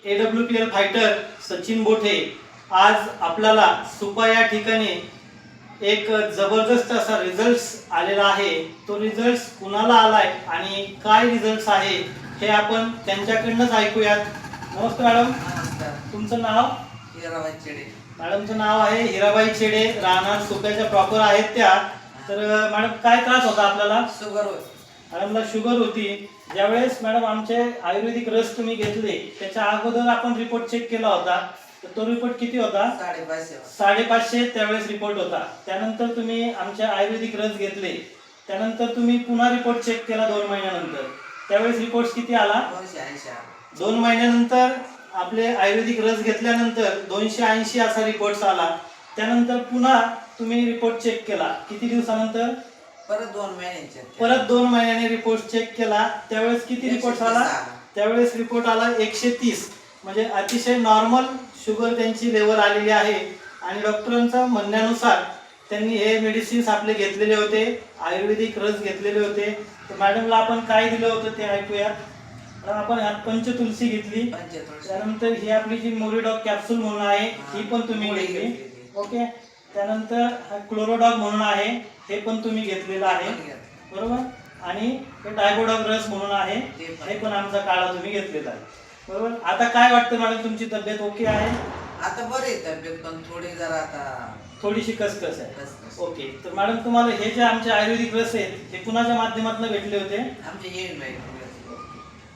AWPL fighter Sachin Bothe आज आपल्याला सुपा या ठिकाणी एक जबरदस्त असा रिझल्ट आलेला आहे। तो रिझल्ट कुणाला आलाय आणि काय रिझल्ट आहे हे आपण त्यांच्याकडूनच ऐकूयात। नमस्कार मॅडम। नमस्कार। तुमचं नाव? हिराबाई चेडे। मॅडमचं नाव आहे हिराबाई चेडे, राहणार सुप्याच्या प्रॉपर आहेत त्या। तर मॅडम काय त्रास होता आपल्याला? शुगर होती मॅडमला, शुगर होती। ज्यावेळेस मॅडम आमचे आयुर्वेदिक रस तुम्ही घेतले त्याच्या अगोदर आपण रिपोर्ट चेक केला होता, तर तो रिपोर्ट किती होता? 550 त्यावेळेस रिपोर्ट होता। त्यानंतर तुम्ही आमचे आयुर्वेदिक रस घेतले, त्यानंतर तुम्ही पुन्हा रिपोर्ट चेक केला 2 महिन्यानंतर, त्यावेळेस रिपोर्ट किती आला? 280। 2 महिन्यानंतर आपले आयुर्वेदिक रस घेतल्यानंतर 280 असा रिपोर्ट आला। त्यानंतर पुन्हा तुम्ही रिपोर्ट चेक केला, किती दिवसानंतर? परत 2 महिन्यांचे। परत 2 महिन्याने रिपोर्ट चेक केला, त्यावेळेस किती रिपोर्ट आला? त्यावेळेस रिपोर्ट आला 130, म्हणजे अतिशय नॉर्मल शुगर त्यांची लेवल आलेली आहे। आणि डॉक्टरांच्या म्हणण्यानुसार त्यांनी हे मेडिसिन्स आपले घेतलेले होते, आयुर्वेदिक रस घेतलेले होते। तर मॅडमला आपण काय दिलं होतं ते ऐकूया। आपण ह्यात पंचतुलसी घेतली, त्यानंतर ही आपली जी मोरिडॉग कॅप्सूल म्हणून आहे ही पण तुम्ही घेतली, ओके। त्यानंतर हा क्लोरोडॉग म्हणून आहे, हे पण तुम्ही घेतलेलं आहे, बरोबर। आणि हे डायबोडॉग रस म्हणून आहे, हे पण आमचा काढा तुम्ही घेतलेला आहे, बरोबर। आता काय वाटतं मॅडम, तुमची तब्येत ओके आहे? आता बरी तब्येत, पण थोडी जरा आता थोडीशी कसकस आहे, ओके। तर मॅडम तुम्हाला हे जे आमचे आयुर्वेदिक रस आहेत हे कुणाच्या माध्यमातून भेटले होते? आमचे येईल बाई।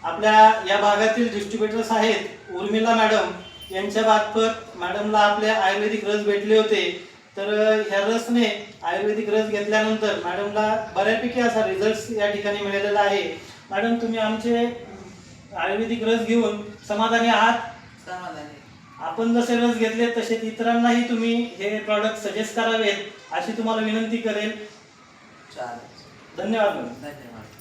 आपल्या या भागातील डिस्ट्रीब्युटर्स आहेत उर्मिला मॅडम, यांच्या मार्फत मॅडमला आपले आयुर्वेदिक रस भेटले होते। तर ह्या रसने आयुर्वेदिक रस घेतल्यानंतर मॅडमला बऱ्यापैकी असा रिझल्ट या ठिकाणी मिळालेला आहे। मॅडम तुम्ही आमचे आयुर्वेदिक रस घेऊन समाधानी आहात? समाधानी। आपण जसे रस घेतले तसे इतरांनाही तुम्ही हे प्रॉडक्ट सजेस्ट करावेत अशी तुम्हाला विनंती करेल। चालेल। धन्यवाद मॅडम। धन्यवाद।